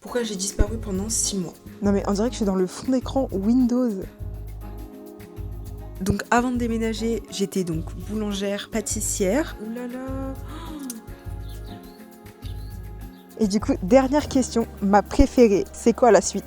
Pourquoi j'ai disparu pendant 6 mois? Non mais on dirait que je suis dans le fond d'écran Windows. Donc avant de déménager, j'étais donc boulangère, pâtissière. Ouh là là. Et du coup, dernière question, ma préférée, c'est quoi la suite?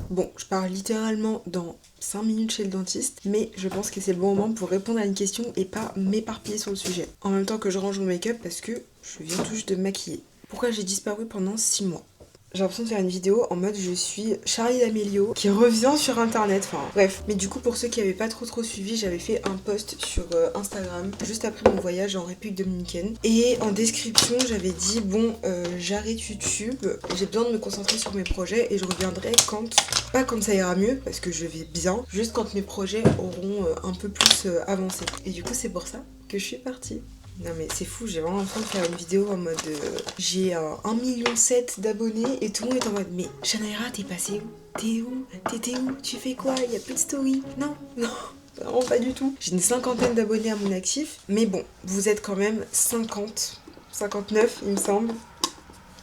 Bon, je pars littéralement dans 5 minutes chez le dentiste, mais je pense que c'est le bon moment pour répondre à une question et pas m'éparpiller sur le sujet. En même temps que je range mon make-up parce que je viens tout juste de me maquiller. Pourquoi j'ai disparu pendant 6 mois? J'ai l'impression de faire une vidéo en mode je suis Charlie D'Amelio qui revient sur internet, enfin bref. Mais du coup pour ceux qui avaient pas trop suivi, j'avais fait un post sur Instagram juste après mon voyage en République Dominicaine. Et en description j'avais dit bon j'arrête YouTube, j'ai besoin de me concentrer sur mes projets et je reviendrai pas quand ça ira mieux parce que je vais bien, juste quand mes projets auront un peu plus avancé. Et du coup c'est pour ça que je suis partie. Non mais c'est fou, j'ai vraiment l'impression de faire une vidéo en mode j'ai 1,7 million d'abonnés et tout le monde est en mode mais Shanaira t'es passée où? T'es où? T'étais où? Tu fais quoi? Il y a plus de story? Non, non, vraiment pas du tout. J'ai une 50aine d'abonnés à mon actif, mais bon, vous êtes quand même 59 il me semble.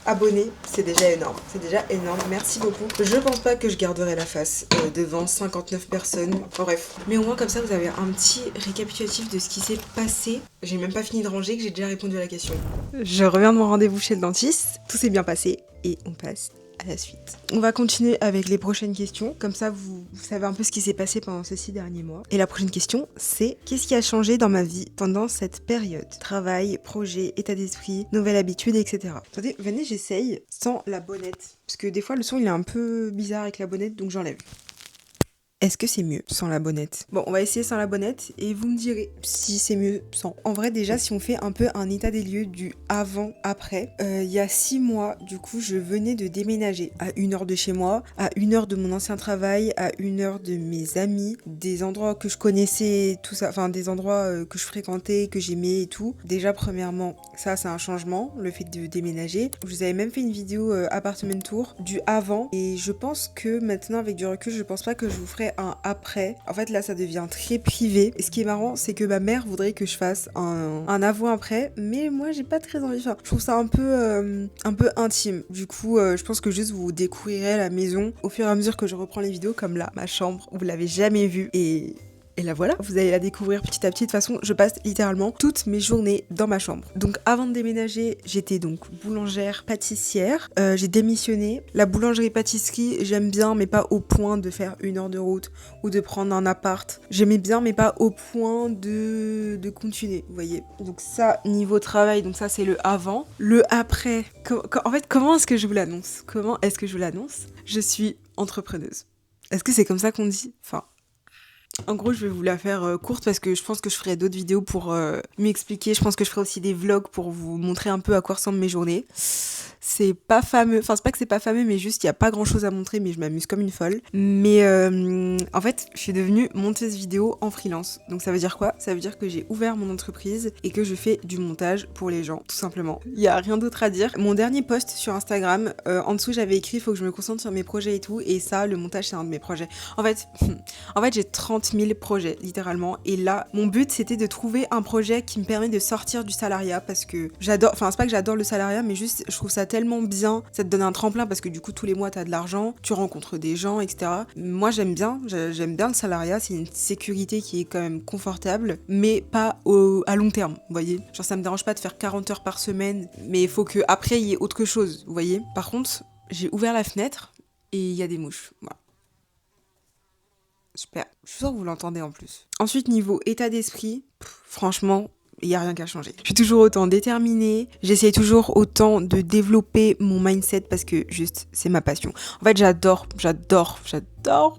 Abonnés, c'est déjà énorme, merci beaucoup. Je pense pas que je garderai la face devant 59 personnes, enfin, bref. Mais au moins comme ça vous avez un petit récapitulatif de ce qui s'est passé. J'ai même pas fini de ranger que j'ai déjà répondu à la question. Je reviens de mon rendez-vous chez le dentiste, tout s'est bien passé et on passe à la suite. On va continuer avec les prochaines questions, comme ça vous savez un peu ce qui s'est passé pendant ces 6 derniers mois. Et la prochaine question, c'est qu'est-ce qui a changé dans ma vie pendant cette période? Travail, projet, état d'esprit, nouvelle habitude, etc. Attendez, venez, j'essaye sans la bonnette. Parce que des fois le son il est un peu bizarre avec la bonnette, donc j'enlève. Est-ce que c'est mieux sans la bonnette? Bon, on va essayer sans la bonnette et vous me direz si c'est mieux sans. En vrai, déjà, si on fait un peu un état des lieux du avant-après, il y a 6 mois, du coup, je venais de déménager à 1 heure de chez moi, à 1 heure de mon ancien travail, à 1 heure de mes amis, des endroits que je connaissais, tout ça, enfin des endroits que je fréquentais, que j'aimais et tout. Déjà, premièrement, ça, c'est un changement, le fait de déménager. Je vous avais même fait une vidéo appartement tour du avant et je pense que maintenant, avec du recul, je pense pas que je vous ferai un après. En fait là ça devient très privé. Et ce qui est marrant c'est que ma mère voudrait que je fasse un avant après, mais moi j'ai pas très envie de faire. Je trouve ça un peu intime. Du coup je pense que juste vous découvrirez la maison au fur et à mesure que je reprends les vidéos, comme là ma chambre, vous l'avez jamais vue et là voilà, vous allez la découvrir petit à petit. De toute façon, je passe littéralement toutes mes journées dans ma chambre. Donc avant de déménager, j'étais donc boulangère, pâtissière. J'ai démissionné. La boulangerie-pâtisserie, j'aime bien, mais pas au point de faire 1 heure de route ou de prendre un appart. J'aimais bien, mais pas au point de continuer, vous voyez. Donc ça, niveau travail, donc ça c'est le avant. Le après, en fait, comment est-ce que je vous l'annonce? Je suis entrepreneuse. Est-ce que c'est comme ça qu'on dit? Enfin... En gros, je vais vous la faire courte parce que je pense que je ferai d'autres vidéos pour m'expliquer. Je pense que je ferai aussi des vlogs pour vous montrer un peu à quoi ressemblent mes journées. C'est pas fameux, enfin c'est pas que c'est pas fameux, mais juste il y a pas grand chose à montrer, mais je m'amuse comme une folle. Mais en fait, je suis devenue monteuse vidéo en freelance. Donc ça veut dire quoi? Ça veut dire que j'ai ouvert mon entreprise et que je fais du montage pour les gens, tout simplement. Il y a rien d'autre à dire. Mon dernier post sur Instagram, en dessous j'avais écrit faut que je me concentre sur mes projets et tout, et ça, le montage c'est un de mes projets. En fait j'ai 30 000 projets, littéralement. Et là, mon but, c'était de trouver un projet qui me permet de sortir du salariat parce que j'adore... Enfin, c'est pas que j'adore le salariat, mais juste, je trouve ça tellement bien. Ça te donne un tremplin parce que du coup, tous les mois, t'as de l'argent, tu rencontres des gens, etc. Moi, j'aime bien le salariat. C'est une sécurité qui est quand même confortable, mais pas à long terme, vous voyez. Genre, ça me dérange pas de faire 40 heures par semaine, mais il faut que après il y ait autre chose, vous voyez. Par contre, j'ai ouvert la fenêtre et il y a des mouches, voilà. Super. Je suis sûre que vous l'entendez en plus. Ensuite, niveau état d'esprit, franchement, il n'y a rien qu'à changer. Je suis toujours autant déterminée, j'essaie toujours autant de développer mon mindset parce que juste, c'est ma passion. En fait, j'adore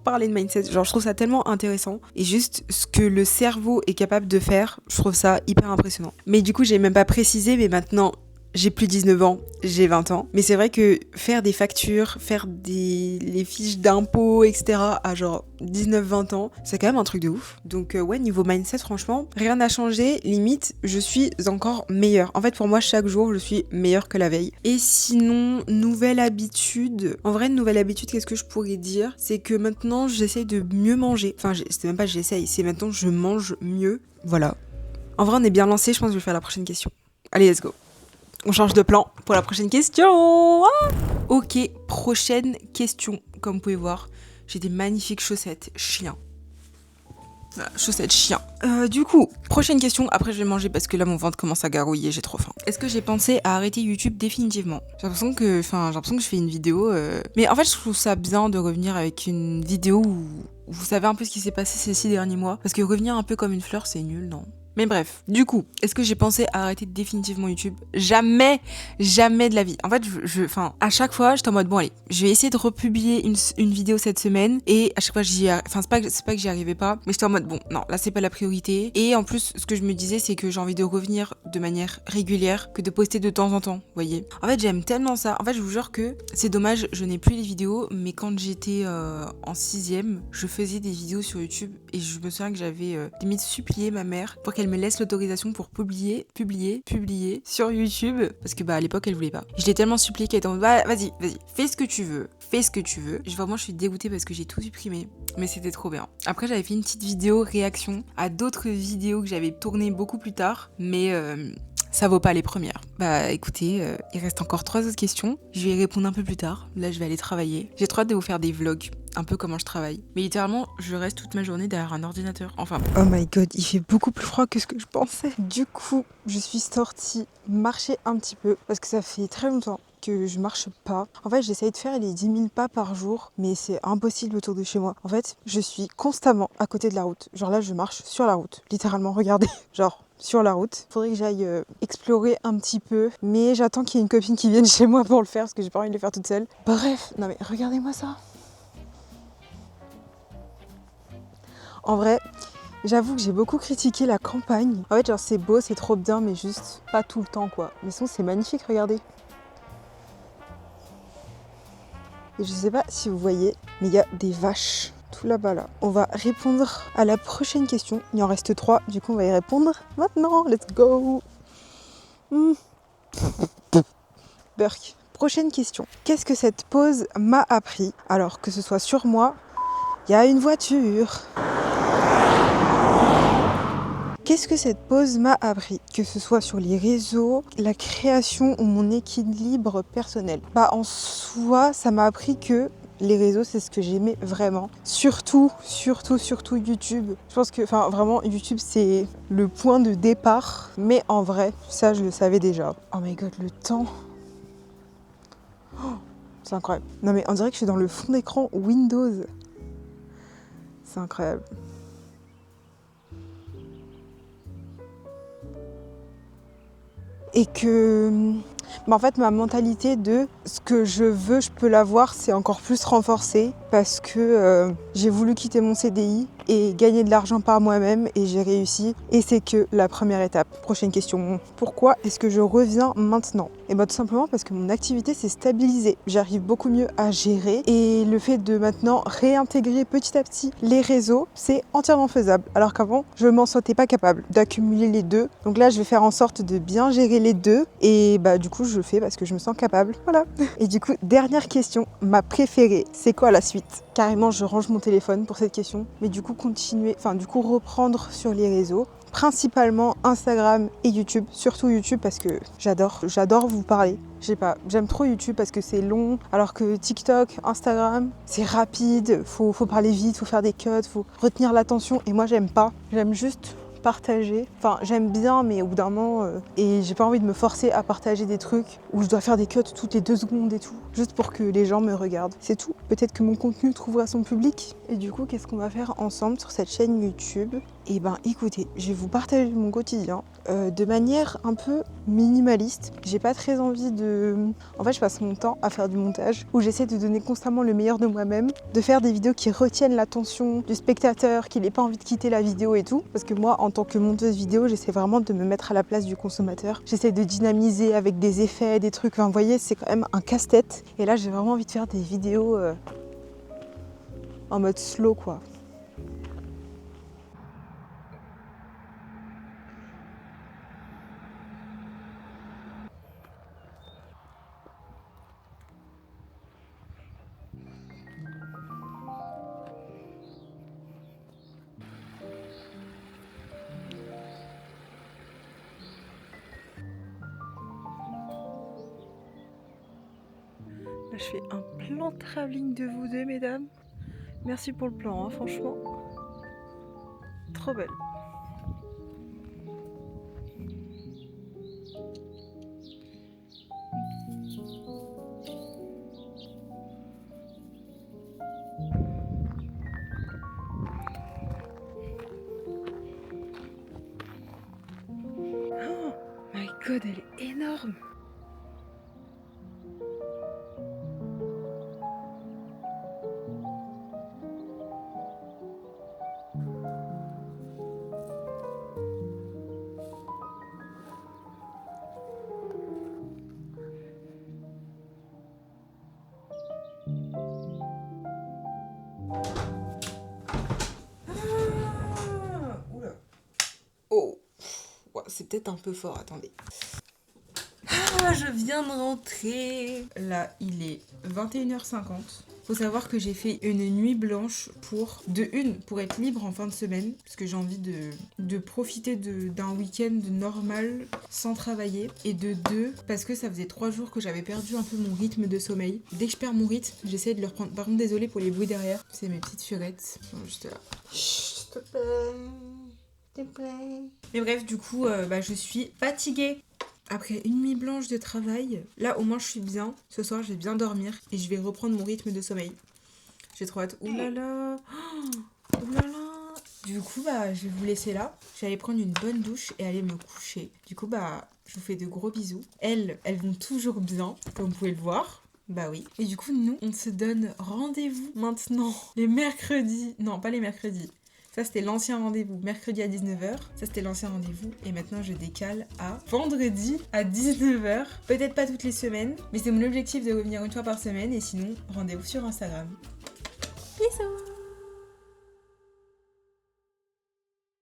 parler de mindset. Genre, je trouve ça tellement intéressant. Et juste, ce que le cerveau est capable de faire, je trouve ça hyper impressionnant. Mais du coup, j'ai même pas précisé, mais maintenant... J'ai plus 19 ans, j'ai 20 ans. Mais c'est vrai que faire des factures, faire les fiches d'impôts, etc. à genre 19-20 ans, c'est quand même un truc de ouf. Donc ouais, niveau mindset, franchement, rien n'a changé. Limite, je suis encore meilleure. En fait, pour moi, chaque jour, je suis meilleure que la veille. Et sinon, nouvelle habitude. En vrai, une nouvelle habitude, qu'est-ce que je pourrais dire? C'est que maintenant, j'essaye de mieux manger. Enfin, c'est même pas j'essaye, c'est maintenant je mange mieux. Voilà. En vrai, on est bien lancé, je pense que je vais faire la prochaine question. Allez, let's go. On change de plan pour la prochaine question. Ah, ok, prochaine question. Comme vous pouvez voir, j'ai des magnifiques chaussettes chiens. Voilà, chaussettes chiens. Du coup, prochaine question. Après, je vais manger parce que là, mon ventre commence à gargouiller, j'ai trop faim. Est-ce que j'ai pensé à arrêter YouTube définitivement ? J'ai l'impression que je fais une vidéo. Mais en fait, je trouve ça bien de revenir avec une vidéo où vous savez un peu ce qui s'est passé ces 6 derniers mois. Parce que revenir un peu comme une fleur, c'est nul, non ? Mais bref, du coup, est-ce que j'ai pensé à arrêter définitivement YouTube ? Jamais, jamais de la vie. En fait, à chaque fois, j'étais en mode, bon allez, je vais essayer de republier une vidéo cette semaine, et à chaque fois, c'est pas que j'y arrivais pas, mais j'étais en mode, bon, non, là, c'est pas la priorité. Et en plus, ce que je me disais, c'est que j'ai envie de revenir de manière régulière, que de poster de temps en temps, vous voyez. En fait, j'aime tellement ça. En fait, je vous jure que c'est dommage, je n'ai plus les vidéos, mais quand j'étais en 6ème, je faisais des vidéos sur YouTube, et je me souviens que j'avais limite supplié ma mère pour qu'elle me laisse l'autorisation pour publier sur YouTube, parce que à l'époque elle voulait pas. Je l'ai tellement supplié qu'elle était en mode vas-y, fais ce que tu veux. Vraiment je suis dégoûtée parce que j'ai tout supprimé, mais c'était trop bien. Après j'avais fait une petite vidéo réaction à d'autres vidéos que j'avais tournées beaucoup plus tard, mais ça vaut pas les premières. Écoutez, il reste encore 3 autres questions. Je vais y répondre un peu plus tard. Là, je vais aller travailler. J'ai trop hâte de vous faire des vlogs, un peu comment je travaille. Mais littéralement, je reste toute ma journée derrière un ordinateur. Enfin. Oh my god, il fait beaucoup plus froid que ce que je pensais. Du coup, je suis sortie marcher un petit peu parce que ça fait très longtemps que je marche pas. En fait, j'essaye de faire les 10 000 pas par jour, mais c'est impossible autour de chez moi. En fait, je suis constamment à côté de la route. Genre là, je marche sur la route. Littéralement, regardez. Genre sur la route. Faudrait que j'aille explorer un petit peu, mais j'attends qu'il y ait une copine qui vienne chez moi pour le faire parce que j'ai pas envie de le faire toute seule. Bref, non mais regardez-moi ça. En vrai, j'avoue que j'ai beaucoup critiqué la campagne. En fait, genre c'est beau, c'est trop bien, mais juste pas tout le temps quoi. Mais sinon, c'est magnifique, regardez. Et je sais pas si vous voyez, mais il y a des vaches tout là-bas là. On va répondre à la prochaine question. Il en reste 3, du coup on va y répondre maintenant. Let's go. Burk. Prochaine question. Qu'est-ce que cette pause m'a appris ? Alors que ce soit sur moi, il y a une voiture. Qu'est-ce que cette pause m'a appris ? Que ce soit sur les réseaux, la création ou mon équilibre personnel. En soi, ça m'a appris que les réseaux, c'est ce que j'aimais vraiment. Surtout YouTube. Je pense que, vraiment, YouTube, c'est le point de départ. Mais en vrai, ça, je le savais déjà. Oh my god, le temps. Oh, c'est incroyable. Non mais on dirait que je suis dans le fond d'écran Windows. C'est incroyable. Et que en fait ma mentalité de ce que je veux, je peux l'avoir, c'est encore plus renforcée parce que j'ai voulu quitter mon CDI et gagner de l'argent par moi-même et j'ai réussi. Et c'est que la première étape. Prochaine question. Pourquoi est-ce que je reviens maintenant ? Et tout simplement parce que mon activité s'est stabilisée. J'arrive beaucoup mieux à gérer et le fait de maintenant réintégrer petit à petit les réseaux, c'est entièrement faisable. Alors qu'avant, je m'en sentais pas capable d'accumuler les deux. Donc là, je vais faire en sorte de bien gérer les deux et du coup, je le fais parce que je me sens capable. Voilà. Et du coup, dernière question, ma préférée, c'est quoi la suite ? Carrément, je range mon téléphone pour cette question, mais du coup, reprendre sur les réseaux. Principalement Instagram et YouTube, surtout YouTube parce que j'adore vous parler. Je sais pas, j'aime trop YouTube parce que c'est long, alors que TikTok, Instagram, c'est rapide, faut parler vite, faut faire des cuts, faut retenir l'attention et moi j'aime pas. J'aime juste partager. J'aime bien mais au bout d'un moment et j'ai pas envie de me forcer à partager des trucs où je dois faire des cuts toutes les 2 secondes et tout, juste pour que les gens me regardent. C'est tout. Peut-être que mon contenu trouvera son public. Et du coup, qu'est-ce qu'on va faire ensemble sur cette chaîne YouTube ? Écoutez, je vais vous partager mon quotidien de manière un peu minimaliste. J'ai pas très envie de... En fait, je passe mon temps à faire du montage où j'essaie de donner constamment le meilleur de moi-même, de faire des vidéos qui retiennent l'attention du spectateur, qui n'ait pas envie de quitter la vidéo et tout. Parce que moi, en tant que monteuse vidéo, j'essaie vraiment de me mettre à la place du consommateur. J'essaie de dynamiser avec des effets, des trucs. Vous voyez, c'est quand même un casse-tête. Et là, j'ai vraiment envie de faire des vidéos en mode slow, quoi. Je fais un plan travelling de vous deux, mesdames. Merci pour le plan, hein, franchement. Trop belle. Oh my god, elle est énorme. Oula. Oh, ouais, c'est peut-être un peu fort, attendez. Ah, je viens de rentrer. Là, il est 21h50. Faut savoir que j'ai fait une nuit blanche pour être libre en fin de semaine, parce que j'ai envie de profiter d'un week-end normal sans travailler, et de 2, parce que ça faisait 3 jours que j'avais perdu un peu mon rythme de sommeil. Dès que je perds mon rythme, j'essaie de le reprendre. Par contre, désolée pour les bruits derrière, c'est mes petites furettes. Elles sont juste là. Chut, s'il te plaît. S'il te plaît. Mais bref, du coup, je suis fatiguée. Après une nuit blanche de travail, là au moins je suis bien. Ce soir je vais bien dormir et je vais reprendre mon rythme de sommeil. J'ai trop hâte. Ouh là là. Oh, ouh là là. Du coup je vais vous laisser là. Je vais aller prendre une bonne douche et aller me coucher. Du coup je vous fais de gros bisous. Elles vont toujours bien, comme vous pouvez le voir. Bah oui. Et du coup nous on se donne rendez-vous maintenant les mercredis. Non pas les mercredis. Ça, c'était l'ancien rendez-vous, mercredi à 19h. Ça, c'était l'ancien rendez-vous. Et maintenant, je décale à vendredi à 19h. Peut-être pas toutes les semaines, mais c'est mon objectif de revenir une fois par semaine. Et sinon, rendez-vous sur Instagram. Bisous!